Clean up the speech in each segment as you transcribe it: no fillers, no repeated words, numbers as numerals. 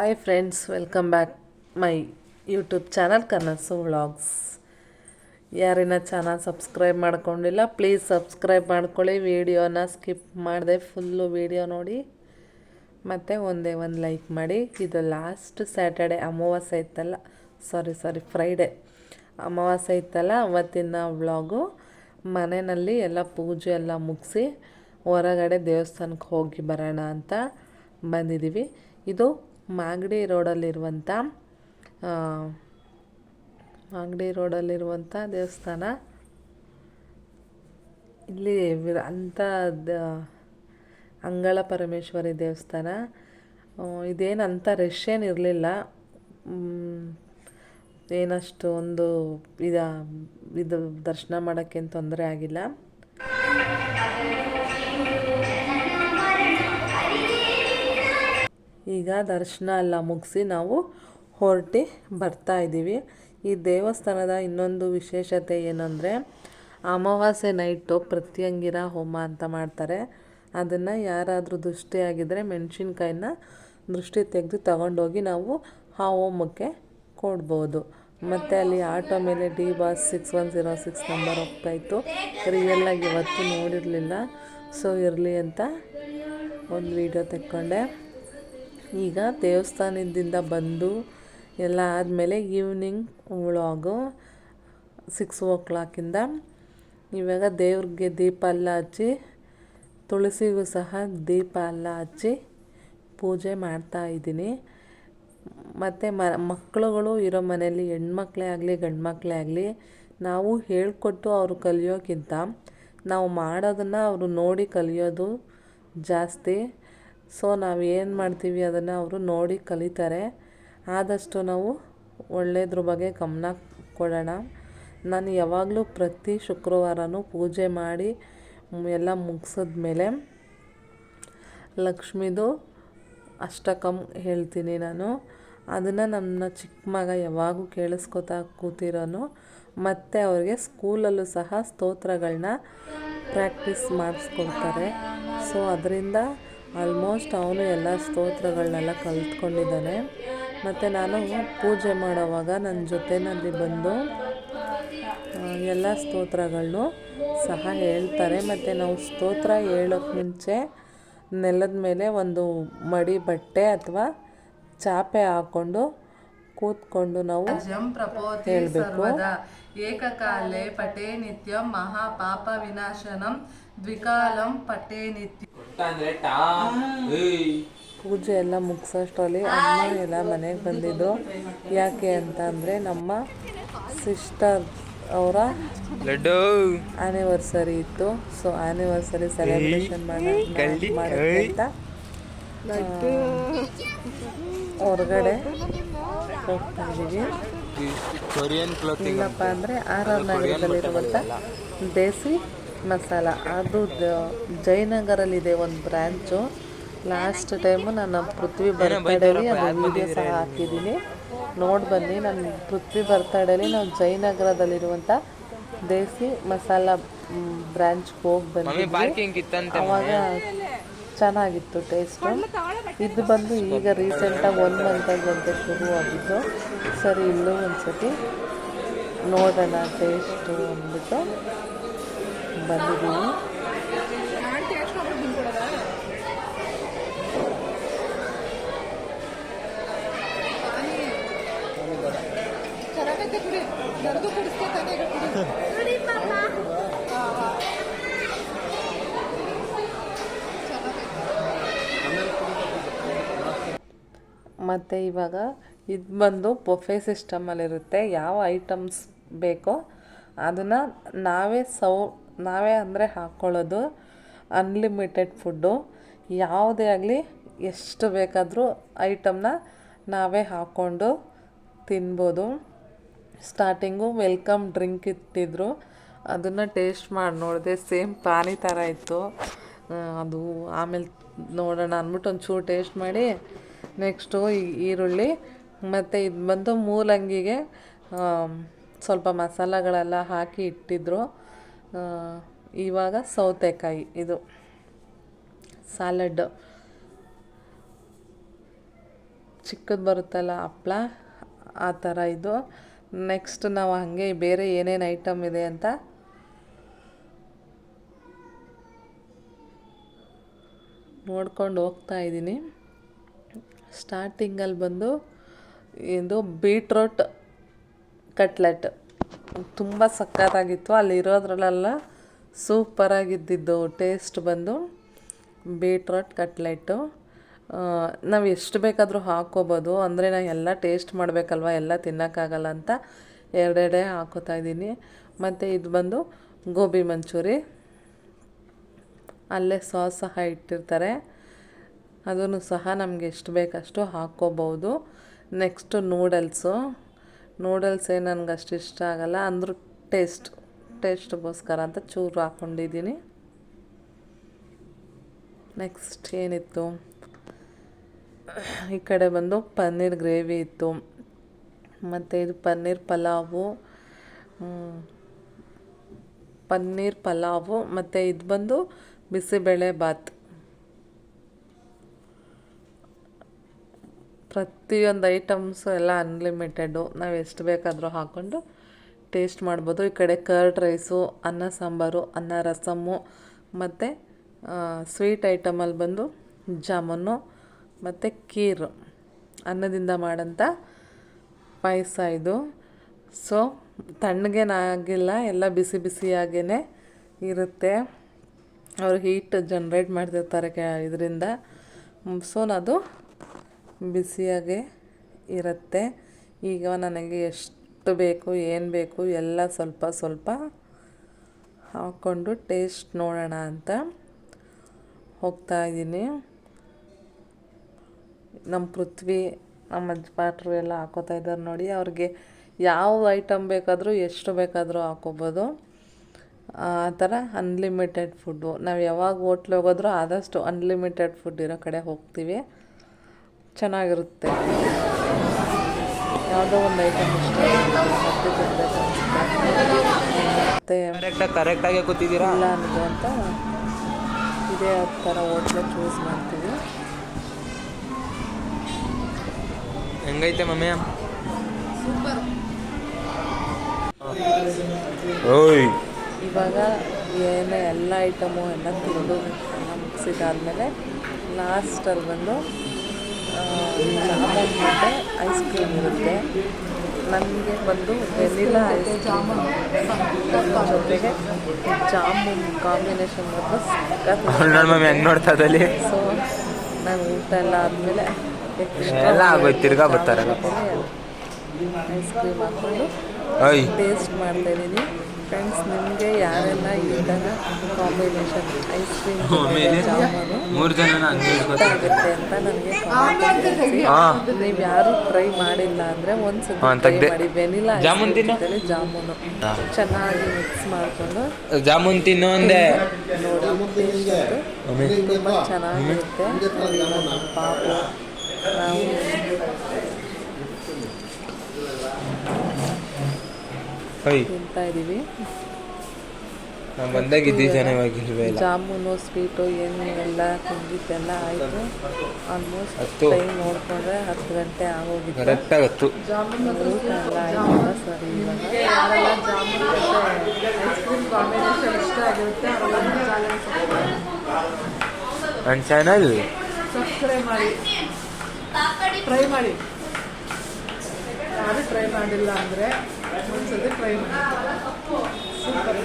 Hi friends, welcome back my YouTube channel ಕನಸು vlogs. ಯಾರಿನ channel subscribe ಮಾಡ್ಕೊಂಡಿಲ್ಲ please subscribe ಮಾಡ್ಕೊಳ್ಳಿ. ವಿಡಿಯೋನ ಸ್ಕಿಪ್ ಮಾಡಿದೆ ಫುಲ್ಲು ವಿಡಿಯೋ ನೋಡಿ, ಮತ್ತು ಒಂದೇ ಒಂದು ಲೈಕ್ ಮಾಡಿ. ಇದು ಲಾಸ್ಟ್ ಸ್ಯಾಟರ್ಡೆ ಅಮಾವಾಸ್ಯೆ ಇತ್ತಲ್ಲ, ಸಾರಿ ಫ್ರೈಡೆ ಅಮಾವಾಸ್ಯೆ ಇತ್ತಲ್ಲ, ಅವತ್ತಿನ ವ್ಲಾಗು. ಮನೆಯಲ್ಲಿ ಎಲ್ಲ ಪೂಜೆ ಎಲ್ಲ ಮುಗಿಸಿ ಹೊರಗಡೆ ದೇವಸ್ಥಾನಕ್ಕೆ ಹೋಗಿ ಬರೋಣ ಅಂತ ಬಂದಿದ್ದೀವಿ. ಇದು ಮಾಗಡಿ ರೋಡಲ್ಲಿರುವಂಥ ದೇವಸ್ಥಾನ. ಇಲ್ಲಿ ಅಂಥ ಅಂಗಳ ಪರಮೇಶ್ವರಿ ದೇವಸ್ಥಾನ. ಇದೇನು ಅಂಥ ರಶ್ ಏನಿರಲಿಲ್ಲ, ಏನಷ್ಟು ಒಂದು ಇದು ದರ್ಶನ ಮಾಡೋಕ್ಕೇನು ತೊಂದರೆ ಆಗಿಲ್ಲ. ಈಗ ದರ್ಶನ ಎಲ್ಲ ಮುಗಿಸಿ ನಾವು ಹೊರಟಿ ಬರ್ತಾಯಿದ್ದೀವಿ. ಈ ದೇವಸ್ಥಾನದ ಇನ್ನೊಂದು ವಿಶೇಷತೆ ಏನಂದರೆ, ಅಮಾವಾಸ್ಯೆ ನೈಟು ಪ್ರತ್ಯಂಗಿರ ಹೋಮ ಅಂತ ಮಾಡ್ತಾರೆ. ಅದನ್ನು ಯಾರಾದರೂ ದೃಷ್ಟಿಯಾಗಿದ್ದರೆ ಮೆಣಸಿನ್ಕಾಯಿನ ದೃಷ್ಟಿ ತೆಗೆದು ತಗೊಂಡೋಗಿ ನಾವು ಆ ಹೋಮಕ್ಕೆ ಕೊಡ್ಬೋದು. ಮತ್ತು ಅಲ್ಲಿ ಆಟೋ ಮೇಲೆ DBOSS 6106 ನಂಬರ್ ಹೋಗ್ತಾಯಿತ್ತು. ರಿಯಲ್ಲಾಗಿ ಇವತ್ತು ನೋಡಿರಲಿಲ್ಲ, ಸೊ ಇರಲಿ ಅಂತ ಒಂದು ವಿಡಿಯೋ ತೆಕ್ಕೊಂಡೆ. ಈಗ ದೇವಸ್ಥಾನದಿಂದ ಬಂದು ಎಲ್ಲ ಆದಮೇಲೆ ಈವ್ನಿಂಗ್ ವ್ಲಾಗು 6 o'clock ಇವಾಗ ದೇವ್ರಿಗೆ ದೀಪ ಎಲ್ಲ ಹಚ್ಚಿ, ತುಳಸಿಗೂ ಸಹ ದೀಪ ಎಲ್ಲ ಹಚ್ಚಿ ಪೂಜೆ ಮಾಡ್ತಾಯಿದ್ದೀನಿ. ಮತ್ತು ಮಕ್ಕಳುಗಳು ಇರೋ ಮನೆಯಲ್ಲಿ ಹೆಣ್ಮಕ್ಳೇ ಆಗಲಿ ಗಂಡು ಮಕ್ಕಳೇ ಆಗಲಿ, ನಾವು ಹೇಳಿಕೊಟ್ಟು ಅವರು ಕಲಿಯೋಕ್ಕಿಂತ ನಾವು ಮಾಡೋದನ್ನು ಅವರು ನೋಡಿ ಕಲಿಯೋದು ಜಾಸ್ತಿ. ಸೊ ನಾವು ಏನು ಮಾಡ್ತೀವಿ ಅದನ್ನು ಅವರು ನೋಡಿ ಕಲಿತಾರೆ. ಆದಷ್ಟು ನಾವು ಒಳ್ಳೆಯದ್ರ ಬಗ್ಗೆ ಗಮನ ಕೊಡೋಣ. ನಾನು ಯಾವಾಗಲೂ ಪ್ರತಿ ಶುಕ್ರವಾರನೂ ಪೂಜೆ ಮಾಡಿ ಎಲ್ಲ ಮುಗಿಸಿದ್ಮೇಲೆ ಲಕ್ಷ್ಮೀದು ಅಷ್ಟಕಂ ಹೇಳ್ತೀನಿ ನಾನು. ಅದನ್ನು ನನ್ನ ಚಿಕ್ಕ ಮಗ ಯಾವಾಗೂ ಕೇಳಿಸ್ಕೊತಾ ಕೂತಿರೋನು. ಮತ್ತು ಅವ್ರಿಗೆ ಸ್ಕೂಲಲ್ಲೂ ಸಹ ಸ್ತೋತ್ರಗಳನ್ನ ಪ್ರಾಕ್ಟೀಸ್ ಮಾಡಿಸ್ಕೊಡ್ತಾರೆ. ಸೊ ಅದರಿಂದ ಆಲ್ಮೋಸ್ಟ್ ಅವನು ಎಲ್ಲ ಸ್ತೋತ್ರಗಳನ್ನೆಲ್ಲ ಕಲ್ತ್ಕೊಂಡಿದ್ದಾನೆ. ಮತ್ತು ನಾನು ಪೂಜೆ ಮಾಡೋವಾಗ ನನ್ನ ಜೊತೆಯಲ್ಲಿ ಬಂದು ಎಲ್ಲ ಸ್ತೋತ್ರಗಳನ್ನು ಸಹ ಹೇಳ್ತಾರೆ. ಮತ್ತು ನಾವು ಸ್ತೋತ್ರ ಹೇಳೋಕ್ಕೆ ಮುಂಚೆ ನೆಲದ ಮೇಲೆ ಒಂದು ಮಡಿ ಬಟ್ಟೆ ಅಥವಾ ಚಾಪೆ ಹಾಕ್ಕೊಂಡು ಕೂತ್ಕೊಂಡು ನಾವು ಹೇಳಬೇಕು. ಏಕಕಾಲೇ ಪಟೇ ನಿತ್ಯಂ ಮಹಾಪಾಪ ವಿನಾಶನಂ ದ್ವಿಕಾಲಂ ಪಟೇ ನಿತ್ಯ. ಪೂಜೆ ಎಲ್ಲ ಮುಗಿಸೋಷ್ಟರಲ್ಲಿ ಅಮ್ಮ ಎಲ್ಲ ಮನೆಗೆ ಬಂದಿದ್ದು. ಯಾಕೆ ಅಂತ ಅಂದರೆ ನಮ್ಮ ಸಿಸ್ಟರ್ ಅವರ ಆ್ಯನಿವರ್ಸರಿ ಇತ್ತು. ಸೊ ಆ್ಯನಿವರ್ಸರಿ ಸೆಲೆಬ್ರೇಷನ್ ಮಾಡೋಕ್ಕೆ ಅಂತ ಹೊರಗಡೆ ಹೋಗ್ತಾ ಇದ್ದೀವಿ. ಇಲ್ಲಪ್ಪ ಅಂದರೆ RR ನಗರದಲ್ಲಿರುವಂಥ ದೇಸಿ ಮಸಾಲ, ಅದು ಜಯನಗರಲ್ಲಿದೆ ಒಂದು ಬ್ರ್ಯಾಂಚು. ಲಾಸ್ಟ್ ಟೈಮು ನಾನು ಪೃಥ್ವಿ ಬರ್ತಡೇಲಿ ಅದು ವೀಡಿಯೋ ಸಹ ಹಾಕಿದ್ದೀನಿ, ನೋಡಿ ಬನ್ನಿ. ನನ್ನ ಪೃಥ್ವಿ ಬರ್ತಡೇಲಿ ನಾವು ಜಯನಗರದಲ್ಲಿರುವಂಥ ದೇಸಿ ಮಸಾಲ ಬ್ರ್ಯಾಂಚ್ಗೆ ಹೋಗಿ ಬಂದಿದ್ವಿ. ಆವಾಗ ಚೆನ್ನಾಗಿತ್ತು ಟೇಸ್ಟು. ಇದು ಬಂದು ಈಗ ರೀಸೆಂಟಾಗಿ 1 month ಅಂತ ಶುರು ಆಗಿದ್ದು. ಸರಿ, ಇಲ್ಲೂ ಒಂದು ಸತಿ ನೋಡೋಣ ಟೇಸ್ಟು ಅಂದ್ಬಿಟ್ಟು ಬಂದಿದ್ದೀನಿ. ಮತ್ತು ಇವಾಗ ಇದು ಬಂದು ಬೊಫೆ ಸಿಸ್ಟಮಲ್ಲಿರುತ್ತೆ. ಯಾವ ಐಟಮ್ಸ್ ಬೇಕೋ ಅದನ್ನು ನಾವೇ ಅಂದರೆ ಹಾಕ್ಕೊಳ್ಳೋದು. ಅನ್ಲಿಮಿಟೆಡ್ ಫುಡ್ಡು, ಯಾವುದೇ ಆಗಲಿ ಎಷ್ಟು ಬೇಕಾದರೂ ಐಟಮ್ನ ನಾವೇ ಹಾಕ್ಕೊಂಡು ತಿನ್ಬೋದು. ಸ್ಟಾರ್ಟಿಂಗು ವೆಲ್ಕಮ್ ಡ್ರಿಂಕ್ ಇಟ್ಟಿದ್ರು, ಅದನ್ನು ಟೇಸ್ಟ್ ಮಾಡಿ ನೋಡಿದೆ. ಸೇಮ್ ಪಾನಿ ಥರ ಇತ್ತು ಅದು. ಆಮೇಲೆ ನೋಡೋಣ ಅಂದ್ಬಿಟ್ಟು ಒಂಚೂರು ಟೇಸ್ಟ್ ಮಾಡಿ ನೆಕ್ಸ್ಟು ಈರುಳ್ಳಿ ಮತ್ತು ಇದು ಬಂದು ಮೂಲಂಗಿಗೆ ಸ್ವಲ್ಪ ಮಸಾಲೆಗಳೆಲ್ಲ ಹಾಕಿ ಇಟ್ಟಿದ್ರು. ಇವಾಗ ಸೌತೆಕಾಯಿ ಇದು ಸಾಲಡ್ ಚಿಕ್ಕದು ಬರುತ್ತಲ್ಲ ಹಪ್ಳ, ಆ ಥರ ಇದು. ನೆಕ್ಸ್ಟ್ ನಾವು ಹಾಗೆ ಬೇರೆ ಏನೇನು ಐಟಮ್ ಇದೆ ಅಂತ ನೋಡ್ಕೊಂಡು ಹೋಗ್ತಾ ಇದ್ದೀನಿ. ಸ್ಟಾರ್ಟಿಂಗಲ್ಲಿ ಬಂದು ಇದು ಬೀಟ್ರೋಟ್ ಕಟ್ಲೆಟ್ ತುಂಬ ಸಕ್ಕತ್ತಾಗಿತ್ತು. ಅಲ್ಲಿರೋದ್ರಲ್ಲೆಲ್ಲ ಸೂಪರಾಗಿದ್ದಿದ್ದು ಟೇಸ್ಟ್ ಬಂದು ಬೀಟ್ರೋಟ್ ಕಟ್ಲೆಟ್ಟು. ನಾವು ಎಷ್ಟು ಬೇಕಾದರೂ ಹಾಕ್ಕೋಬೋದು, ಅಂದರೆ ನಾನು ಎಲ್ಲ ಟೇಸ್ಟ್ ಮಾಡಬೇಕಲ್ವ, ಎಲ್ಲ ತಿನ್ನೋಕ್ಕಾಗಲ್ಲ ಅಂತ ಎರಡೆರಡೇ ಹಾಕೋತಾ ಇದ್ದೀನಿ. ಮತ್ತು ಇದು ಬಂದು ಗೋಬಿ ಮಂಚೂರಿ, ಅಲ್ಲೇ ಸಾಸ್ ಸಹ ಇಟ್ಟಿರ್ತಾರೆ, ಅದನ್ನು ಸಹ ನಮಗೆ ಎಷ್ಟು ಬೇಕಷ್ಟು ಹಾಕ್ಕೋಬೋದು. ನೆಕ್ಸ್ಟು ನೂಡಲ್ಸ್ ಏನು ನನಗೆ ಅಷ್ಟು ಇಷ್ಟ ಆಗಲ್ಲ, ಅಂದರೂ ಟೇಸ್ಟ್ಗೋಸ್ಕರ ಅಂತ ಚೂರು ಹಾಕ್ಕೊಂಡಿದ್ದೀನಿ. ನೆಕ್ಸ್ಟ್ ಏನಿತ್ತು, ಈ ಕಡೆ ಬಂದು ಪನ್ನೀರ್ ಗ್ರೇವಿ ಇತ್ತು, ಮತ್ತು ಇದು ಪನ್ನೀರ್ ಪಲಾವು, ಮತ್ತು ಇದು ಬಂದು ಬಿಸಿಬೇಳೆ ಬಾತ್. ಪ್ರತಿಯೊಂದು ಐಟಮ್ಸು ಎಲ್ಲ ಅನ್ಲಿಮಿಟೆಡು, ನಾವು ಎಷ್ಟು ಬೇಕಾದರೂ ಹಾಕ್ಕೊಂಡು ಟೇಸ್ಟ್ ಮಾಡ್ಬೋದು. ಈ ಕಡೆ ಕರ್ಡ್ ರೈಸು, ಅನ್ನ ಸಾಂಬಾರು, ಅನ್ನ ರಸಮ್ಮು, ಮತ್ತು ಸ್ವೀಟ್ ಐಟಮಲ್ಲಿ ಬಂದು ಜಾಮೂನು ಮತ್ತು ಕೀರು, ಅನ್ನದಿಂದ ಮಾಡೋಂಥ ಪಾಯಸ ಇದು. ಸೊ ತಣ್ಣಗೇನಾಗಿಲ್ಲ, ಎಲ್ಲ ಬಿಸಿ ಬಿಸಿಯಾಗೇ ಇರುತ್ತೆ. ಅವರು ಹೀಟ್ ಜನ್ರೇಟ್ ಮಾಡ್ತಿರ್ತಾರೆ ಇದರಿಂದ, ಸೊ ಅದು ಬಿಸಿಯಾಗೇ ಇರುತ್ತೆ. ಈಗ ನನಗೆ ಎಷ್ಟು ಬೇಕು ಏನು ಬೇಕು ಎಲ್ಲ ಸ್ವಲ್ಪ ಸ್ವಲ್ಪ ಹಾಕ್ಕೊಂಡು ಟೇಸ್ಟ್ ನೋಡೋಣ ಅಂತ ಹೋಗ್ತಾ ಇದ್ದೀನಿ. ನಮ್ಮ ಪೃಥ್ವಿ, ನಮ್ಮ ಅಜ್ಜಪಾಟ್ರು ಎಲ್ಲ ಹಾಕೋತಾ ಇದ್ದಾರೆ ನೋಡಿ. ಅವ್ರಿಗೆ ಯಾವ ಐಟಮ್ ಬೇಕಾದರೂ ಎಷ್ಟು ಬೇಕಾದರೂ ಹಾಕ್ಕೋಬೋದು, ಆ ಥರ ಅನ್ಲಿಮಿಟೆಡ್ ಫುಡ್ಡು. ನಾವು ಯಾವಾಗ ಹೋಟ್ಲಿಗೆ ಹೋಗೋದ್ರೂ ಆದಷ್ಟು ಅನ್ಲಿಮಿಟೆಡ್ ಫುಡ್ ಇರೋ ಕಡೆ ಹೋಗ್ತೀವಿ, ಚೆನ್ನಾಗಿರುತ್ತೆ. ಯಾವುದೋ ಒಂದು ಐಟಮ್ ಇಷ್ಟ ಮತ್ತೆ ತಿನ್ನಬೇಕು ಮತ್ತು ಕರೆಕ್ಟಾಗಿ ಕೂತಿದ್ದೀರಾ ಇಲ್ಲ ಅನ್ನೋದು ಅಂತ ಇದೇ ಥರ ಹೋಟ್ಲ ಚೂಸ್ ಮಾಡ್ತೀವಿ. ಹೆಂಗೈತೆ ಮಮ್ಮಿ? ಸೂಪರ್. ಇವಾಗ ಏನೇ ಎಲ್ಲ ಐಟಮು ಎಲ್ಲ ತಿಂದು ಎಲ್ಲ ಮುಗಿಸಿದಾದ್ಮೇಲೆ ಲಾಸ್ಟಲ್ಲಿ ಬಂದು ಜಾಮೂನ್ ಮತ್ತು ಐಸ್ ಕ್ರೀಮ್ ಇರುತ್ತೆ. ನನಗೆ ಬಂದು ವೆನಿಲಾ ಐಸ್ ಕ್ರೀಮ್ ಜೊತೆಗೆ ಜಾಮೂನ್ ಕಾಂಬಿನೇಷನ್ ಬಂದು ನೋಡ್ತಾ. ಸೊ ನಾನು ಊಟ ಎಲ್ಲ ಆದಮೇಲೆ ಎಲ್ಲ ಆಗೋಯ್ತು, ತಿರ್ಗಾ ಬರ್ತಾರೆ ಐಸ್ ಕ್ರೀಮ್ ಹಾಕ್ಕೊಂಡು ಟೇಸ್ಟ್ ಮಾಡ್ತಾಯಿದ್ದೀನಿ. ಫ್ರೆಂಡ್ಸ್, ನಿಮಗೆ ಯಾರೆಲ್ಲ ಈ ಥರ ಕಾಂಬಿನೇಷನ್ ಐಸ್ ಕ್ರೀಮ್ ಜಾಮೂನು ಇಷ್ಟ ಆಗುತ್ತೆ ಅಂತ ನನಗೆ ಕಾಮೆಂಟ್ ತಿಳಿಸಿ. ನೀವು ಯಾರು ಟ್ರೈ ಮಾಡಿಲ್ಲ ಅಂದರೆ ಒಂದ್ಸತಿ ಟ್ರೈ ಮಾಡಿ. ವೆನಿಲಾ ಜೊತೆಲಿ ಜಾಮೂನು ಚೆನ್ನಾಗಿ ಮಿಕ್ಸ್ ಮಾಡಿಕೊಂಡು ಜಾಮೂನ್ ತಿನ್ನೋ ಅಂದೆ ನೋಡಿ, ತುಂಬ ಚೆನ್ನಾಗಿರುತ್ತೆ. ಪಾಪು ನಾವು ತಿಂತಾ ಇದ್ದೀವಿ. ಜಾಮೂನು ಸ್ವೀಟು ಏನು ಎಲ್ಲ ತಿಂದಿದ್ದೆಲ್ಲ ಆಯಿತು. ಆಲ್ಮೋಸ್ಟ್ ಟೈಮ್ ನೋಡಿಕೊಂಡ್ರೆ 10 ಗಂಟೆ ಆಗೋಗಿತ್ತು. ಜಾಮೂನು ಊಟ ಎಲ್ಲ ಆಯಿತು. ಸರಿ, ಇವಾಗ ಯಾರೆಲ್ಲ ಜಾಮೂನು ಮತ್ತು ಐಸ್ ಕ್ರೀಮ್ ಕಾಂಬಿನೇಷನ್ ಇಷ್ಟ ಆಗಿರುತ್ತೆ ನನ್ನ ಚಾನಲ್ ಸಬ್ಸ್ಕ್ರೈಬ್ ಮಾಡಿ, ಟ್ರೈ ಮಾಡಿ. ಯಾರು ಟ್ರೈ ಮಾಡಿಲ್ಲ ಅಂದರೆ ಒಂದ್ಸತಿ ಟ್ರೈ ಮಾಡಿ. ಸೂಪರ್.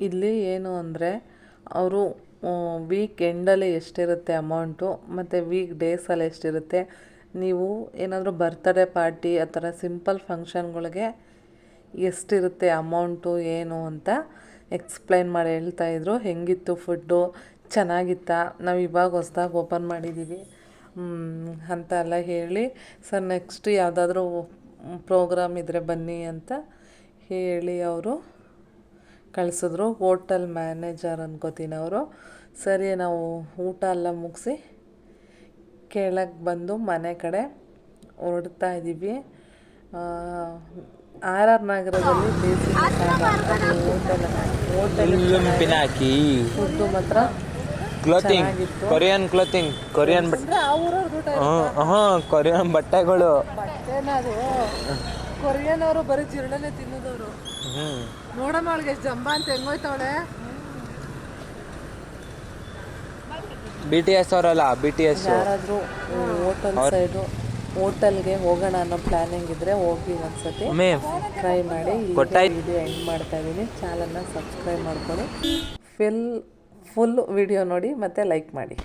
ಇಲ್ಲಿ ಏನು ಅಂದರೆ ಅವರು ವೀಕ್ ಎಂಡಲ್ಲಿ ಎಷ್ಟಿರುತ್ತೆ ಅಮೌಂಟು ಮತ್ತು ವೀಕ್ ಡೇಸಲ್ಲಿ ಎಷ್ಟಿರುತ್ತೆ, ನೀವು ಏನಾದರೂ ಬರ್ತ್ಡೇ ಪಾರ್ಟಿ ಆ ಥರ ಸಿಂಪಲ್ ಫಂಕ್ಷನ್ಗಳಿಗೆ ಎಷ್ಟಿರುತ್ತೆ ಅಮೌಂಟು ಏನು ಅಂತ ಎಕ್ಸ್ಪ್ಲೈನ್ ಮಾಡಿ ಹೇಳ್ತಾಯಿದ್ರು. ಹೆಂಗಿತ್ತು ಫುಡ್ಡು, ಚೆನ್ನಾಗಿತ್ತಾ, ನಾವು ಇವಾಗ ಹೊಸ್ದಾಗಿ ಓಪನ್ ಮಾಡಿದ್ದೀವಿ ಅಂತ ಎಲ್ಲ ಹೇಳಿ, ಸರ್ ನೆಕ್ಸ್ಟ್ ಯಾವುದಾದ್ರೂ ಪ್ರೋಗ್ರಾಮ್ ಇದ್ದರೆ ಬನ್ನಿ ಅಂತ ಹೇಳಿ ಅವರು ಕಳಿಸಿದ್ರು. ಹೋಟೆಲ್ ಮ್ಯಾನೇಜರ್ ಅನ್ಕೋತೀನಿ ಅವರು. ಸರಿ, ನಾವು ಊಟ ಎಲ್ಲ ಮುಗಿಸಿ ಕೆಳಗೆ ಬಂದು ಮನೆ ಕಡೆ ಹೊರಡ್ತಾ ಇದ್ದೀವಿ. RR ನಗರದಲ್ಲಿ ದೇಸಿ ಪಿನಾಕಿ ಫುಡ್ಡು ಮಾತ್ರ clothing, Korean clothing, Korean Korean ಬಟ್ಟೆಗಳು. ಬಟ್ಟೆನದು ಕೊರಿಯನ್ ಅವರು ಬರೀ ಜಿರಳನೆ ತಿನ್ನೋದವರು. ನೋಡಮ್ಮ ಅವಳಿಗೆ ಎಷ್ಟು ಜಂಬ ಅಂತ ಹೆಂಗೋಯ್ತವಳೆ. BTS ಅವರಲ್ಲ, BTS. ಯಾರಾದರೂ ಹೋಟೆಲ್ ಸೈಡು ಹೋಟೆಲ್ಗೆ ಹೋಗೋಣ ಅನ್ನೋ ಪ್ಲಾನಿಂಗ್ ಇದ್ದರೆ ಹೋಗಿ ಒಂದ್ಸತಿ ಟ್ರೈ ಮಾಡಿ. ವಿಡಿಯೋ ಎಂಡ್ ಮಾಡ್ತಾ ಇದ್ದೀನಿ. ಚಾನಲ್ನ ಸಬ್ಸ್ಕ್ರೈಬ್ ಮಾಡ್ಕೊಳ್ಳಿ. ಫುಲ್ ವಿಡಿಯೋ ನೋಡಿ ಮತ್ತು ಲೈಕ್ ಮಾಡಿ.